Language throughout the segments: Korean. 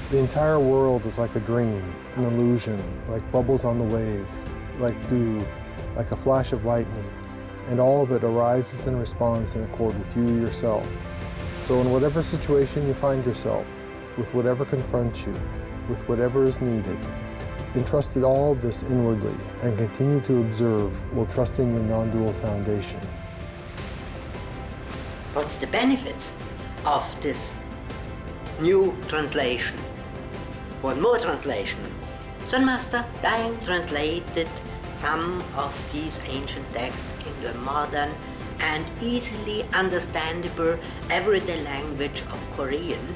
The entire world is like a dream, an illusion, like bubbles on the waves, like dew, like a flash of lightning, and all of it arises and responds in accord with you yourself. So in whatever situation you find yourself, with whatever confronts you, with whatever is needed, entrust all of this inwardly and continue to observe while trusting your non-dual foundation. What's the benefits of this new translation? One more translation. Zen Master Dang translated some of these ancient texts into a modern and easily understandable everyday language of Korean,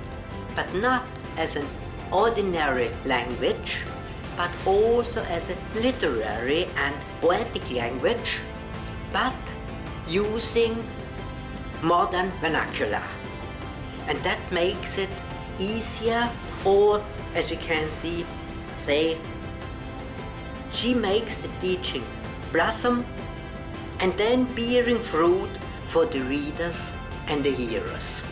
but not as an ordinary language, but also as a literary and poetic language, but using modern vernacular. And that makes it easier, or as we can see, say, she makes the teaching blossom and then bearing fruit for the readers and the hearers.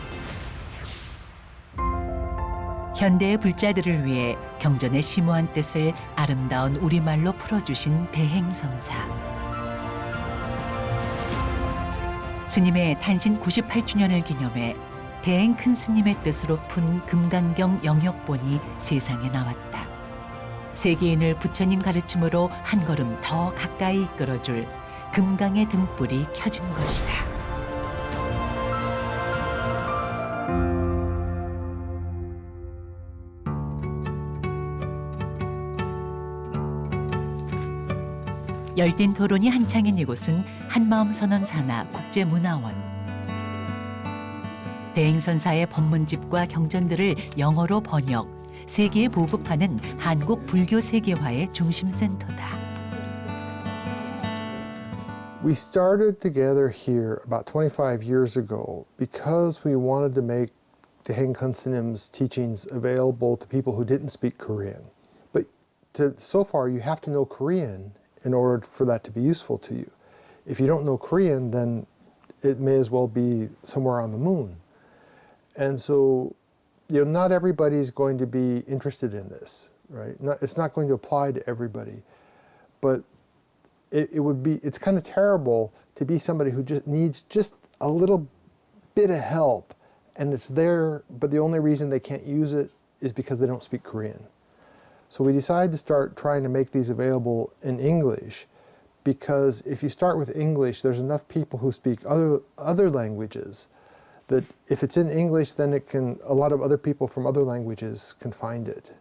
현대의 불자들을 위해 경전의 심오한 뜻을 아름다운 우리말로 풀어주신 대행선사. 스님의 탄신 98주년을 기념해 대행 큰 스님의 뜻으로 푼 금강경 영역본이 세상에 나왔다. 세계인을 부처님 가르침으로 한 걸음 더 가까이 이끌어줄 금강의 등불이 켜진 것이다. 열띤 토론이 한창인 이곳은 한마음 선언 산하 국제문화원. 대행선사의 법문집과 경전들을 영어로 번역, 세계에 보급하는 한국 불교 세계화의 중심센터다. We started together here about 25 years ago because we wanted to make the Daeheng Kun Srim's teachings available to people who didn't speak Korean. But so far you have to know Korean in order for that to be useful to you. If you don't know Korean, then it may as well be somewhere on the moon. And so, not everybody's going to be interested in this, right? It's not going to apply to everybody. But it's kind of terrible to be somebody who just needs just a little bit of help, and it's there, but the only reason they can't use it is because they don't speak Korean. So we decided to start trying to make these available in English, because if you start with English, there's enough people who speak other languages that if it's in English, then a lot of other people from other languages can find it.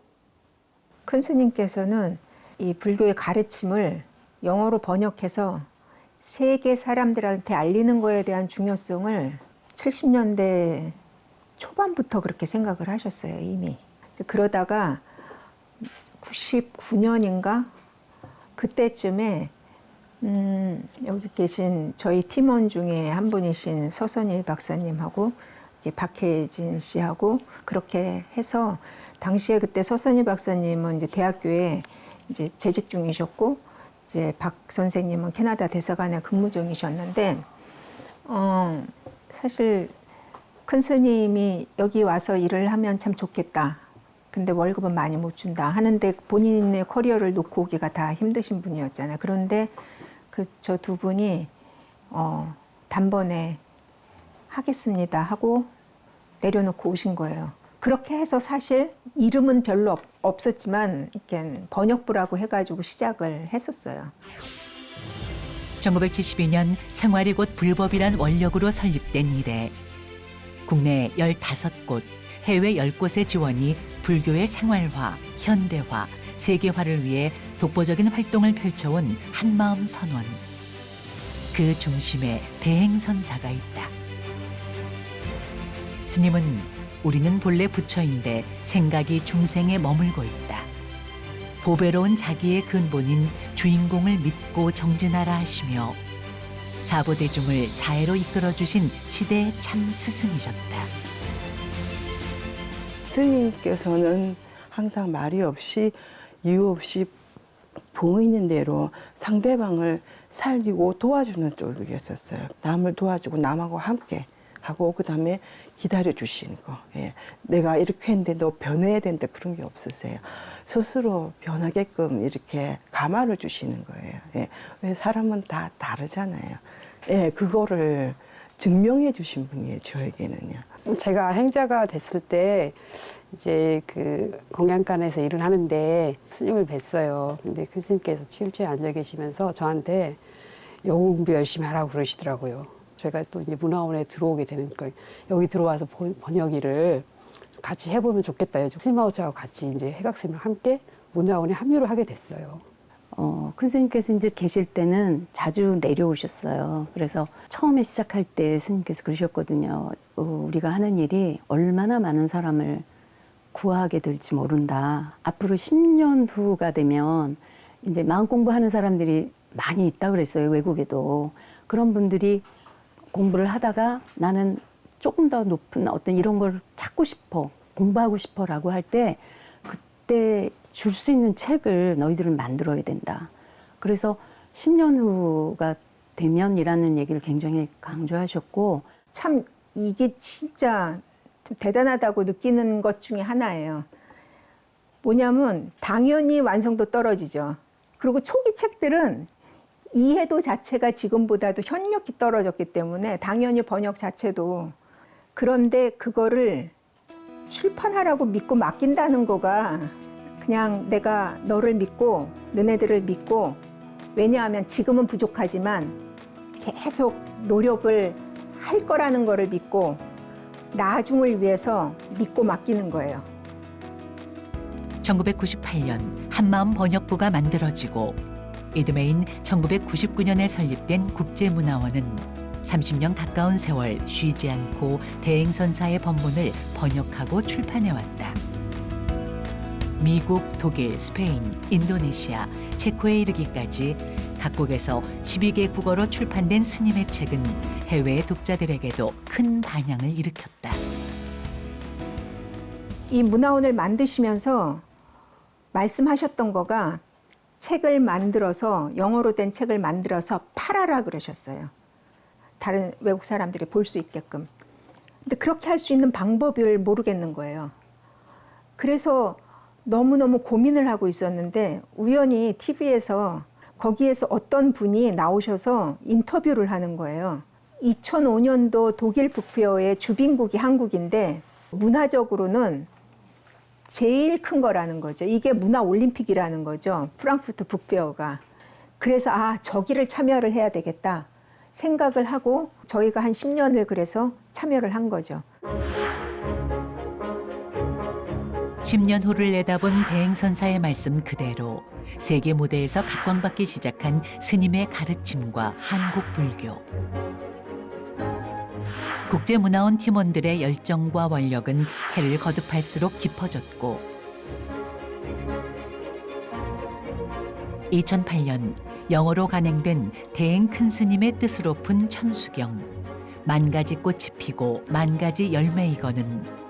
큰 스님께서는 이 불교의 가르침을 영어로 번역해서 세계 사람들한테 알리는 거에 대한 중요성을 70년대 초반부터 그렇게 생각을 하셨어요, 이미. 그러다가 99년인가 그때쯤에 여기 계신 저희 팀원 중에 한 분이신 서선일 박사님하고 박혜진 씨하고 그렇게 해서 당시에 그때 서선일 박사님은 이제 대학교에 이제 재직 중이셨고 이제 박 선생님은 캐나다 대사관에 근무 중이셨는데 사실 큰 스님이 여기 와서 일을 하면 참 좋겠다. 근데 월급은 많이 못 준다 하는데 본인의 커리어를 놓고 오기가 다 힘드신 분이었잖아요. 그런데 저 두 분이 단번에 하겠습니다 하고 내려놓고 오신 거예요. 그렇게 해서 사실 이름은 별로 없었지만 이렇게 번역부라고 해가지고 시작을 했었어요. 1972년 생활이 곧 불법이란 원력으로 설립된 이래 국내 15곳, 해외 10곳의 지원이 불교의 생활화, 현대화, 세계화를 위해 독보적인 활동을 펼쳐온 한마음 선원. 그 중심에 대행선사가 있다. 스님은 우리는 본래 부처인데 생각이 중생에 머물고 있다. 보배로운 자기의 근본인 주인공을 믿고 정진하라 하시며 사보대중을 자애로 이끌어주신 시대의 참 스승이셨다. 스님께서는 항상 말이 없이 이유 없이 보이는 대로 상대방을 살리고 도와주는 쪽이었어요. 남을 도와주고 남하고 함께 하고 그다음에 기다려 주시는 거. 예. 내가 이렇게 했는데 너 변해야 된다 그런 게 없으세요. 스스로 변하게끔 이렇게 감화를 주시는 거예요. 예. 왜 사람은 다 다르잖아요. 예, 그거를 증명해 주신 분이에요, 저에게는요. 제가 행자가 됐을 때 이제 그 공양간에서 일을 하는데 스님을 뵀어요. 근데 그 스님께서 칠주에 앉아 계시면서 저한테 영어 공부 열심히 하라고 그러시더라고요. 제가 또 이제 문화원에 들어오게 되는 거예요. 여기 들어와서 번역 일을 같이 해보면 좋겠다. 스님하고 저하고 같이 이제 해각스님과 함께 문화원에 합류를 하게 됐어요. 큰 스님께서 이제 계실 때는 자주 내려오셨어요. 그래서 처음에 시작할 때 스님께서 그러셨거든요. 우리가 하는 일이 얼마나 많은 사람을 구하게 될지 모른다. 앞으로 10년 후가 되면 이제 마음 공부하는 사람들이 많이 있다 그랬어요. 외국에도. 그런 분들이 공부를 하다가 나는 조금 더 높은 어떤 이런 걸 찾고 싶어, 공부하고 싶어라고 할 때 그때 줄 수 있는 책을 너희들은 만들어야 된다. 그래서 10년 후가 되면이라는 얘기를 굉장히 강조하셨고 참 이게 진짜 좀 대단하다고 느끼는 것 중에 하나예요. 뭐냐면 당연히 완성도 떨어지죠. 그리고 초기 책들은 이해도 자체가 지금보다도 현역이 떨어졌기 때문에 당연히 번역 자체도. 그런데 그거를 출판하라고 믿고 맡긴다는 거가 그냥 내가 너를 믿고 너네들을 믿고, 왜냐하면 지금은 부족하지만 계속 노력을 할 거라는 거를 믿고 나중을 위해서 믿고 맡기는 거예요. 1998년 한마음 번역부가 만들어지고 이듬해인 1999년에 설립된 국제문화원은 30년 가까운 세월 쉬지 않고 대행선사의 법문을 번역하고 출판해왔다. 미국, 독일, 스페인, 인도네시아, 체코에 이르기까지 각국에서 12개 국어로 출판된 스님의 책은 해외 독자들에게도 큰 반향을 일으켰다. 이 문화원을 만드시면서 말씀하셨던 거가 책을 만들어서, 영어로 된 책을 만들어서 팔아라 그러셨어요. 다른 외국 사람들이 볼 수 있게끔. 근데 그렇게 할 수 있는 방법을 모르겠는 거예요. 그래서 너무너무 고민을 하고 있었는데 우연히 TV에서 거기에서 어떤 분이 나오셔서 인터뷰를 하는 거예요. 2005년도 독일 북페어의 주빈국이 한국인데 문화적으로는 제일 큰 거라는 거죠. 이게 문화올림픽이라는 거죠. 프랑크푸르트 북페어가. 그래서 저기를 참여를 해야 되겠다 생각을 하고 저희가 한 10년을 그래서 참여를 한 거죠. 10년 후를 내다본 대행선사의 말씀 그대로 세계 무대에서 각광받기 시작한 스님의 가르침과 한국 불교. 국제문화원 팀원들의 열정과 원력은 해를 거듭할수록 깊어졌고 2008년 영어로 간행된 대행 큰 스님의 뜻으로 푼 천수경, 만 가지 꽃이 피고 만 가지 열매이거는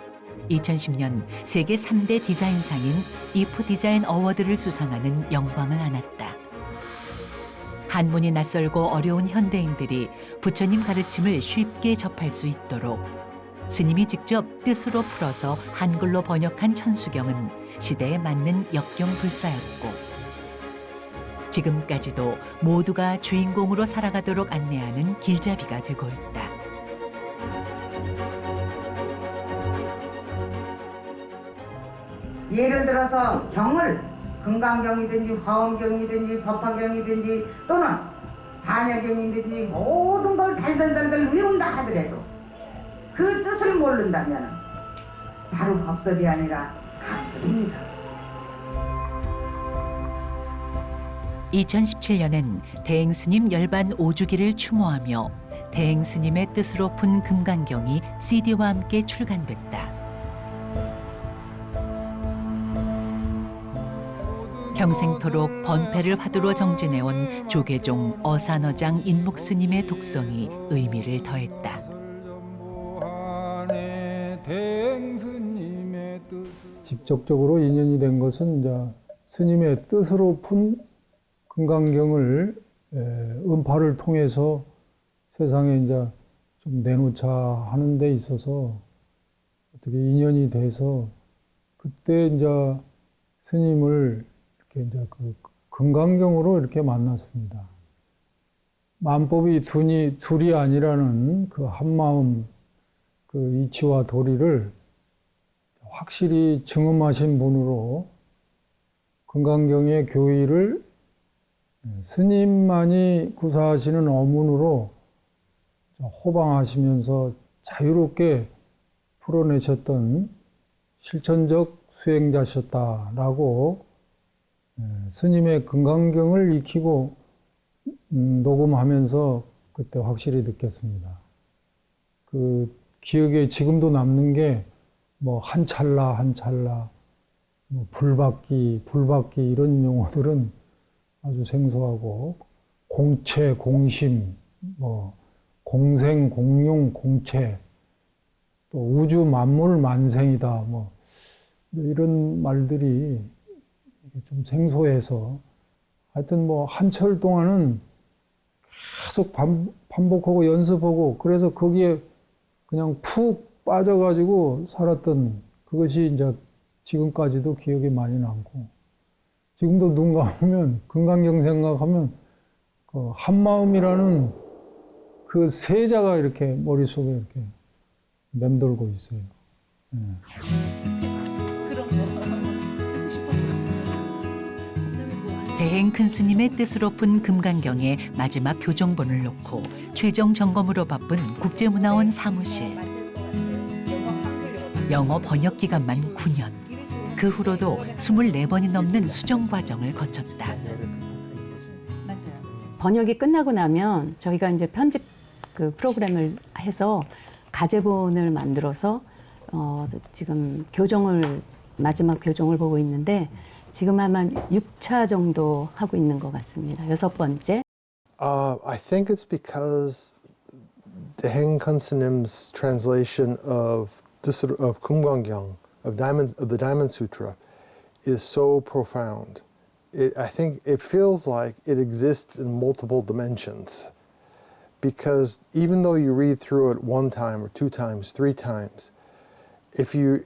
2010년 세계 3대 디자인상인 이프 디자인 어워드를 수상하는 영광을 안았다. 한문이 낯설고 어려운 현대인들이 부처님 가르침을 쉽게 접할 수 있도록 스님이 직접 뜻으로 풀어서 한글로 번역한 천수경은 시대에 맞는 역경불사였고 지금까지도 모두가 주인공으로 살아가도록 안내하는 길잡이가 되고 있다. 예를 들어서 경을 금강경이든지 화엄경이든지 법화경이든지 또는 반야경이든지 모든 걸 달달달달 외운다 하더라도 그 뜻을 모른다면 바로 법설이 아니라 강설입니다. 2017년엔 대행스님 열반 5주기를 추모하며 대행스님의 뜻으로 푼 금강경이 CD와 함께 출간됐다. 평생토록 번패를 화두로 정진해온 조계종 어산어장 인묵스님의 독성이 의미를 더했다. 직접적으로 인연이 된 것은 이제 스님의 뜻으로 푼 금강경을 음파를 통해서 세상에 이제 좀 내놓자 하는 데 있어서 어떻게 인연이 돼서 그때 이제 스님을 이렇게 이제 그 금강경으로 이렇게 만났습니다. 만법이 둘이 아니라는 그 한마음, 그 이치와 도리를 확실히 증음하신 분으로 금강경의 교의를 스님만이 구사하시는 어문으로 호방하시면서 자유롭게 풀어내셨던 실천적 수행자셨다라고 스님의 금강경을 익히고 녹음하면서 그때 확실히 느꼈습니다. 그 기억에 지금도 남는 게 뭐 한 찰나 한 찰나, 뭐 불받기 이런 용어들은 아주 생소하고 공체, 공심, 뭐 공생, 공용, 공체, 또 우주 만물 만생이다, 뭐 이런 말들이 좀 생소해서 하여튼 뭐 한철 동안은 계속 반복하고 연습하고 그래서 거기에 그냥 푹 빠져가지고 살았던 그것이 이제 지금까지도 기억에 많이 남고 지금도 눈 감으면 금강경 생각하면 그 한마음이라는 그 세자가 이렇게 머릿속에 이렇게 맴돌고 있어요. 대행 큰 스님의 뜻으로 푼 금강경의 마지막 교정본을 놓고 최종 점검으로 바쁜 국제문화원 사무실. 영어 번역 기간만 9년. 그 후로도 24번이 넘는 수정 과정을 거쳤다. 번역이 끝나고 나면 저희가 이제 편집 그 프로그램을 해서 가제본을 만들어서 지금 마지막 교정을 보고 있는데 지금 아마 6차 정도 하고 있는 것 같습니다. 6번째. I think it's because Daeng Kun S님's translation of Kumgangyang, of the Diamond Sutra, is so profound. I think it feels like it exists in multiple dimensions. Because even though you read through it one time or two times, three times, if you're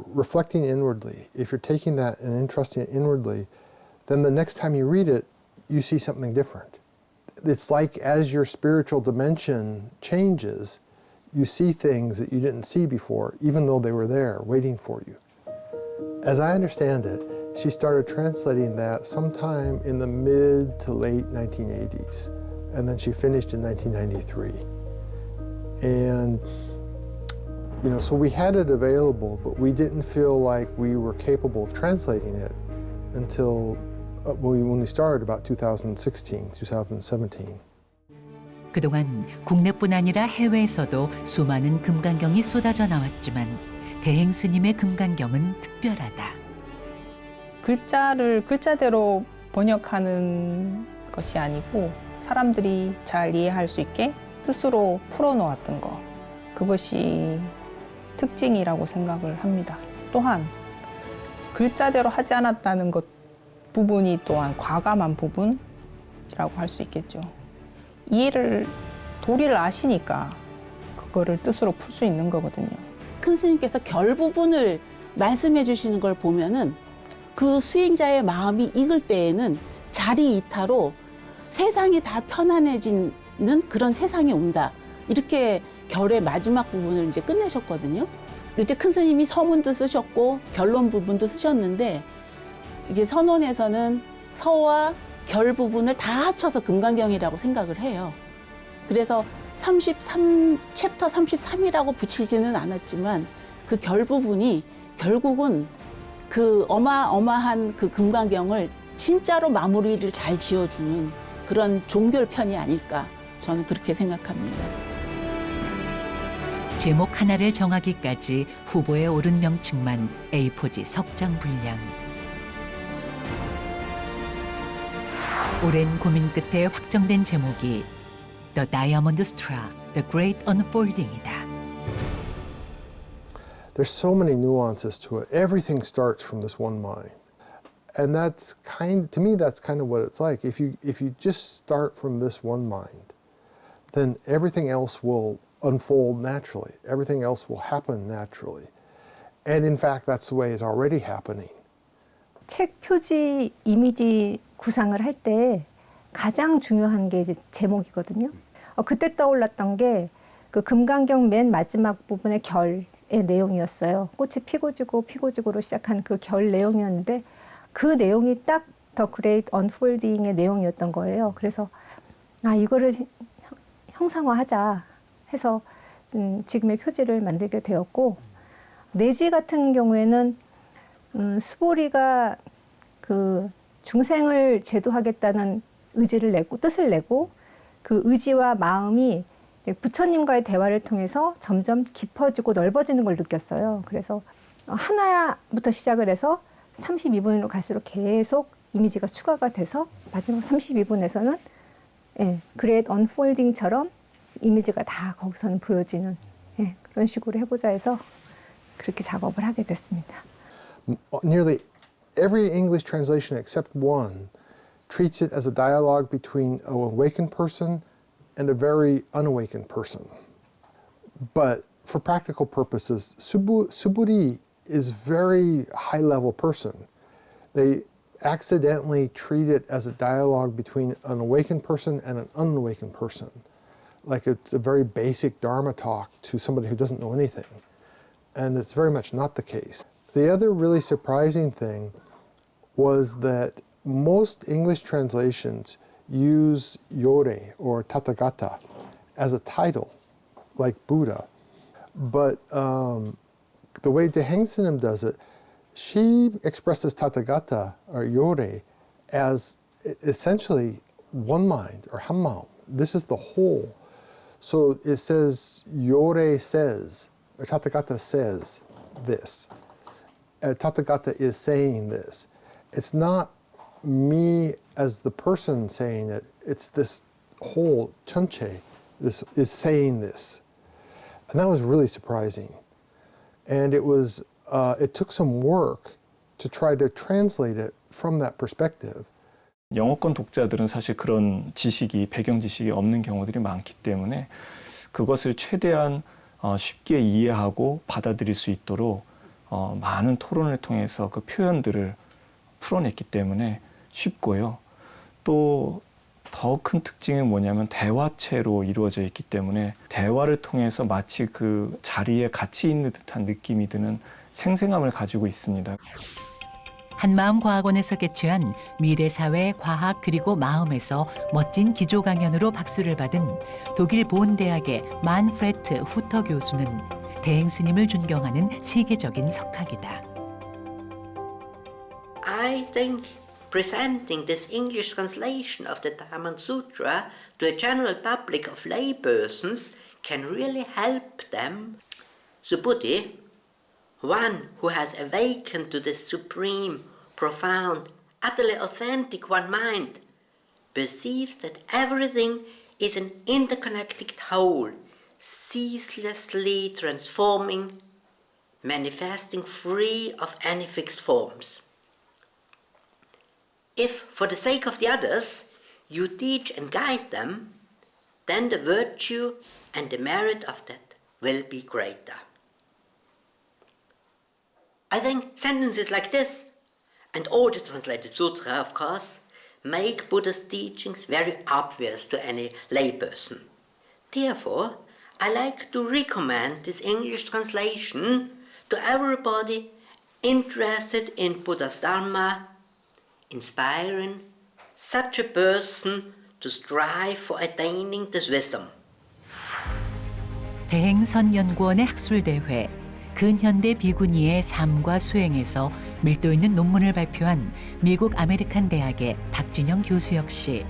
reflecting inwardly, if you're taking that and entrusting it inwardly, then the next time you read it, you see something different. It's like as your spiritual dimension changes, you see things that you didn't see before, even though they were there waiting for you. As I understand it, she started translating that sometime in the mid to late 1980s, and then she finished in 1993. And so we had it available, but we didn't feel like we were capable of translating it until when we started about 2016, 2017. 그동안 국내뿐 아니라 해외에서도 수많은 금강경이 쏟아져 나왔지만 대행 스님의 금강경은 특별하다. 글자를 글자대로 번역하는 것이 아니고 사람들이 잘 이해할 수 있게 뜻으로 풀어놓았던 것, 그것이 특징이라고 생각을 합니다. 또한 글자대로 하지 않았다는 것 부분이 또한 과감한 부분이라고 할 수 있겠죠. 도리를 아시니까 그거를 뜻으로 풀 수 있는 거거든요. 큰 스님께서 결 부분을 말씀해 주시는 걸 보면은 그 수행자의 마음이 익을 때에는 자리 이타로 세상이 다 편안해지는 그런 세상이 온다. 이렇게 결의 마지막 부분을 이제 끝내셨거든요. 이제 큰 스님이 서문도 쓰셨고 결론 부분도 쓰셨는데 이게 선원에서는 서와 결 부분을 다 합쳐서 금강경이라고 생각을 해요. 그래서 챕터 33이라고 붙이지는 않았지만 그 결 부분이 결국은 그 어마어마한 그 금강경을 진짜로 마무리를 잘 지어주는 그런 종결편이 아닐까 저는 그렇게 생각합니다. 제목 하나를 정하기까지 후보에 오른 명칭만 A4지 석장 분량. 오랜 고민 끝에 확정된 제목이 The Diamond Sutra, The Great Unfolding이다. There's so many nuances to it. Everything starts from this one mind. And to me, that's kind of what it's like. If you just start from this one mind, then everything else will unfold naturally. Everything else will happen naturally. And in fact, that's the way it's already happening. 책 표지 이미지 구상을 할 때 가장 중요한 게 이제 제목이거든요. 그때 떠올랐던 게 그 금강경 맨 마지막 부분의 결의 내용이었어요. 꽃이 피고 지고 피고 지고로 시작한 그 결 내용이었는데 그 내용이 딱 The Great Unfolding의 내용이었던 거예요. 그래서 이거를 형상화하자 해서 지금의 표지를 만들게 되었고, 내지 같은 경우에는 스보리가 그 중생을 제도하겠다는 의지를 내고 뜻을 내고 그 의지와 마음이 부처님과의 대화를 통해서 점점 깊어지고 넓어지는 걸 느꼈어요. 그래서 하나부터 시작을 해서 32분으로 갈수록 계속 이미지가 추가가 돼서 마지막 32분에서는 Great Unfolding처럼 이미지가 다 거기서는 보여지는 그런 식으로 해보자 해서 그렇게 작업을 하게 됐습니다. Nearly every English translation except one treats it as a dialogue between an awakened person and a very unawakened person. But for practical purposes, Suburi is a very high-level person. They accidentally treat it as a dialogue between an awakened person and an unawakened person. Like it's a very basic Dharma talk to somebody who doesn't know anything. And it's very much not the case. The other really surprising thing was that most English translations use Yore or Tathagata as a title, like Buddha. But the way Deheng Sunim does it, she expresses Tathagata or Yore as essentially one mind or Hammao. This is the whole. So it says Yore says, or Tathagata says this. Tathagata is saying this. It's not me as the person saying it, it's this whole Chunche this is saying this. And that was really surprising. And it took some work to try to translate it from that perspective. 영어권 독자들은 사실 그런 지식이, 배경 지식이 없는 경우들이 많기 때문에 그것을 최대한 쉽게 이해하고 받아들일 수 있도록 많은 토론을 통해서 그 표현들을 풀어냈기 때문에 쉽고요. 또 더 큰 특징은 뭐냐면 대화체로 이루어져 있기 때문에 대화를 통해서 마치 그 자리에 같이 있는 듯한 느낌이 드는 생생함을 가지고 있습니다. 한마음과학원에서 개최한 미래사회, 과학 그리고 마음에서 멋진 기조 강연으로 박수를 받은 독일 보은대학의 만프레트 후터 교수는 대행 스님을 존경하는 세계적인 석학이다. I think presenting this English translation of the Dhamma Sutra to a general public of laypersons can really help them. Subhuti, one who has awakened to the supreme, profound, utterly authentic one mind, perceives that everything is an interconnected whole, ceaselessly transforming, manifesting free of any fixed forms. If, for the sake of the others, you teach and guide them, then the virtue and the merit of that will be greater. I think sentences like this, and all the translated sutra, of course, make Buddha's teachings very obvious to any layperson. Therefore, I like to recommend this English translation to everybody interested in Buddha's Dharma, inspiring such a person to strive for attaining this wisdom. 대행선연구원의 학술대회, 근현대 비구니의 삶과 수행에서 밀도 있는 논문을 발표한 미국 아메리칸 대학의 박진영 교수 역시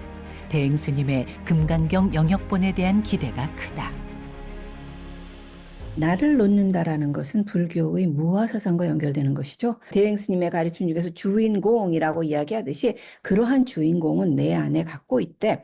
대행 스님의 금강경 영역본에 대한 기대가 크다. 나를 놓는다라는 것은 불교의 무아사상과 연결되는 것이죠. 대행 스님의 가르침 중에서 주인공이라고 이야기하듯이 그러한 주인공은 내 안에 갖고 있대.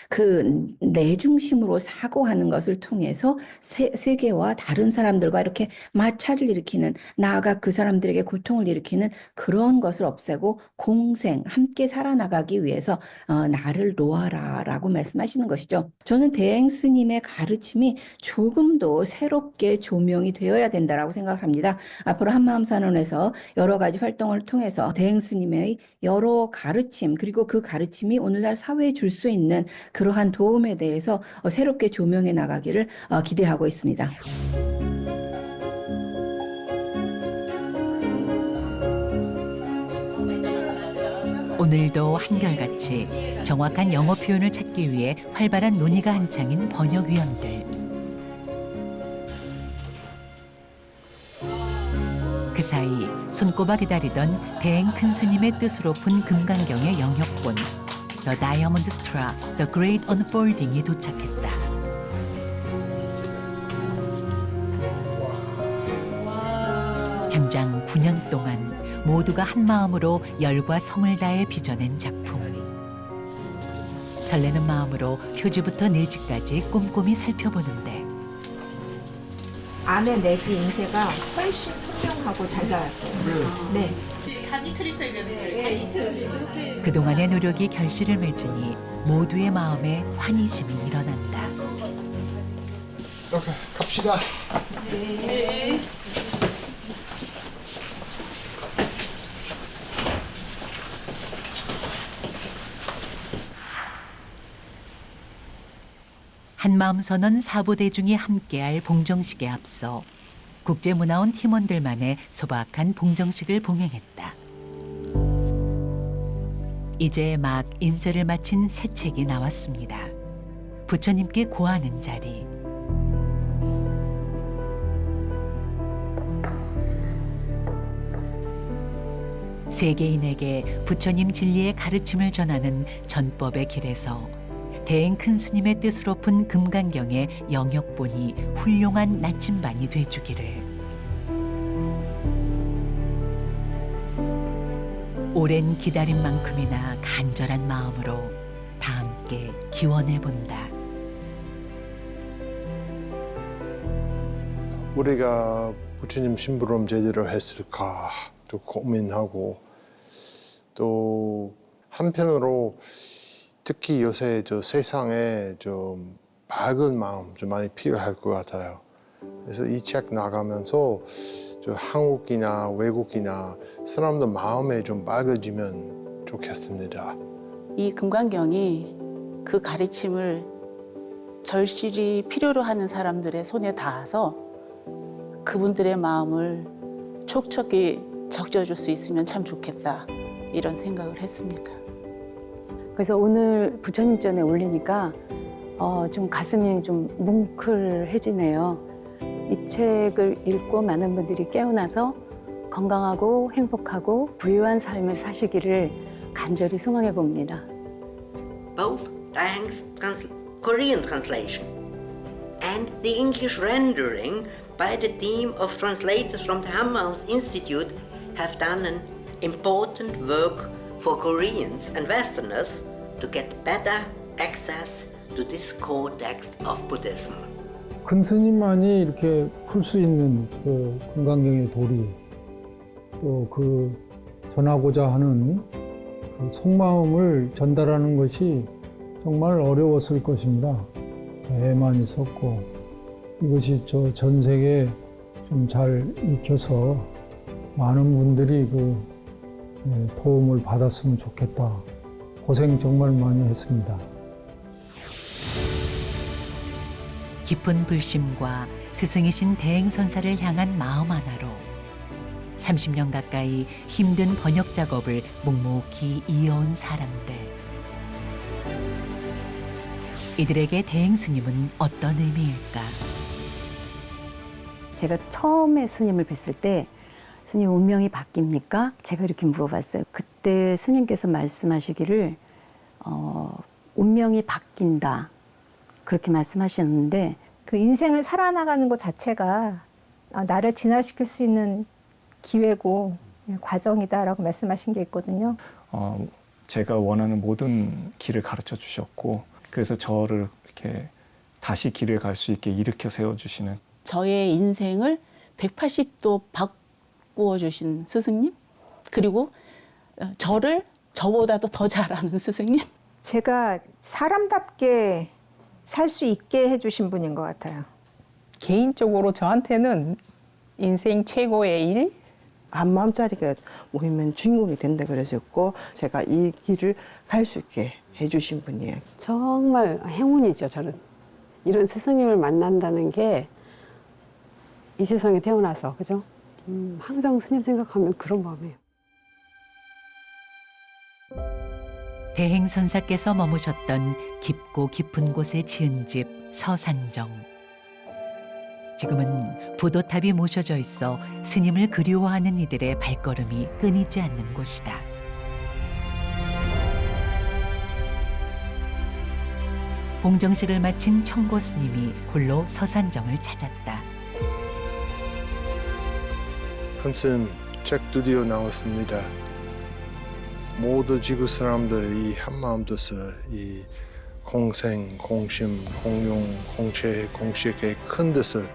그 내 중심으로 사고하는 것을 통해서 세계와 다른 사람들과 이렇게 마찰을 일으키는, 나아가 그 사람들에게 고통을 일으키는 그런 것을 없애고 공생, 함께 살아나가기 위해서 나를 놓아라라고 말씀하시는 것이죠. 저는 대행 스님의 가르침이 조금 더 새롭게 조명이 되어야 된다라고 생각을 합니다. 앞으로 한마음산원에서 여러 가지 활동을 통해서 대행 스님의 여러 가르침, 그리고 그 가르침이 오늘날 사회에 줄 수 있는 그러한 도움에 대해서 새롭게 조명해 나가기를 기대하고 있습니다. 오늘도 한결같이 정확한 영어 표현을 찾기 위해 활발한 논의가 한창인 번역위원들. 그 사이 손꼽아 기다리던 대행 큰 스님의 뜻으로 푼 금강경의 영역본 The Diamond Sutra, The Great Unfolding이 도착했다. 장장 9년 동안 모두가 한 마음으로 열과 성을 다해 빚어낸 작품. 설레는 마음으로 표지부터 내지까지 꼼꼼히 살펴보는데 안에 내지 인쇄가 훨씬 선명하고 잘 나왔어요. 네. 한 이틀 있어야 되는데 이틀. 그동안의 노력이 결실을 맺으니 모두의 마음에 환희심이 일어난다. 오케이, 갑시다. 네. 한마음 선언 사부대중이 함께할 봉정식에 앞서 국제문화원 팀원들만의 소박한 봉정식을 봉행했다. 이제 막 인쇄를 마친 새 책이 나왔습니다. 부처님께 고하는 자리. 세계인에게 부처님 진리의 가르침을 전하는 전법의 길에서 대행 큰 스님의 뜻으로 푼 금강경의 영역본이 훌륭한 나침반이 돼주기를. 오랜 기다린 만큼이나 간절한 마음으로 다 함께 기원해 본다. 우리가 부처님 심부름 제대로 했을까 또 고민하고, 또 한편으로 특히 요새 저 세상에 좀 밝은 마음 좀 많이 필요할 것 같아요. 그래서 이 책 나가면서 저 한국이나 외국이나 사람들 마음에 좀 밝아지면 좋겠습니다. 이 금강경이 그 가르침을 절실히 필요로 하는 사람들의 손에 닿아서 그분들의 마음을 촉촉히 적셔줄 수 있으면 참 좋겠다, 이런 생각을 했습니다. 그래서 오늘 부처님 전에 올리니까 좀 가슴이 좀 뭉클해지네요. 이 책을 읽고 많은 분들이 깨어나서 건강하고 행복하고 부유한 삶을 사시기를 간절히 소망해 봅니다. Both Daeng's Korean translation and the English rendering by the team of translators from the Hammaums Institute have done an important work for Koreans and Westerners to get better access to this core text of Buddhism. 큰 스님만이 이렇게 풀 수 있는 그 금강경의 도리, 또 그 전하고자 하는 그 속마음을 전달하는 것이 정말 어려웠을 것입니다. 애만 있었고, 이것이 저 전 세계에 좀 잘 익혀서 많은 분들이 그 도움을 받았으면 좋겠다. 고생 정말 많이 했습니다. 깊은 불심과 스승이신 대행선사를 향한 마음 하나로 30년 가까이 힘든 번역 작업을 묵묵히 이어온 사람들. 이들에게 대행 스님은 어떤 의미일까? 제가 처음에 스님을 뵀을 때 스님 운명이 바뀝니까? 제가 이렇게 물어봤어요. 그때 스님께서 말씀하시기를 운명이 바뀐다. 그렇게 말씀하셨는데 그 인생을 살아나가는 것 자체가 나를 진화시킬 수 있는 기회고 과정이다라고 말씀하신 게 있거든요. 제가 원하는 모든 길을 가르쳐 주셨고, 그래서 저를 이렇게 다시 길을 갈 수 있게 일으켜 세워주시는 저의 인생을 180도 바꾸어 주신 스승님, 그리고 저를 저보다도 더 잘아는 스승님. 제가 사람답게 살 수 있게 해주신 분인 것 같아요. 개인적으로 저한테는 인생 최고의 일? 한 마음짜리가 모이면 주인공이 된다 그러셨고 제가 이 길을 갈 수 있게 해주신 분이에요. 정말 행운이죠, 저는. 이런 스승님을 만난다는 게 이 세상에 태어나서, 그죠? 항상 스님 생각하면 그런 마음이에요. 대행선사께서 머무셨던 깊고 깊은 곳에 지은 집 서산정. 지금은 부도탑이 모셔져 있어 스님을 그리워하는 이들의 발걸음이 끊이지 않는 곳이다. 봉정식을 마친 청고 스님이 홀로 서산정을 찾았다. 큰 스님 책 드디어 나왔습니다. 모두 지구 사람들이 한마음 돼서 이 공생, 공심, 공용, 공체, 공식의 큰 뜻을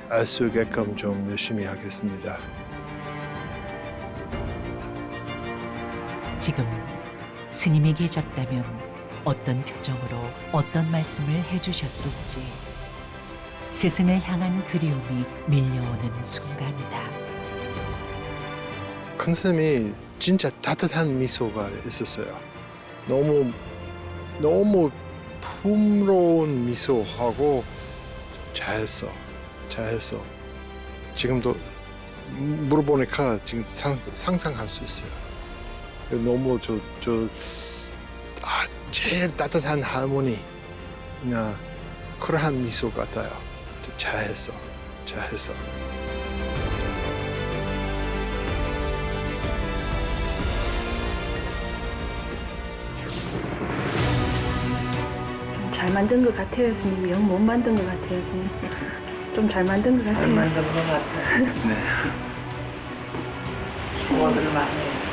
알 수 있게끔 좀 열심히 하겠습니다. 지금 스님이 계셨다면 어떤 표정으로 어떤 말씀을 해주셨을지 스승을 향한 그리움이 밀려오는 순간이다. 큰 스님이 진짜 따뜻한 미소가 있었어요. 너무 품로운 미소하고 잘했어. 지금도 물어보니까 지금 상상할 수 있어요. 너무 제일 따뜻한 할머니나 그러한 미소 같아요. 잘했어. 잘 만든 것 같아요, 스님. 영 못 만든 것 같아요, 스님. 좀 잘 만든 것 같아요. 잘 만든 것 같아요. 네. 수고들 많이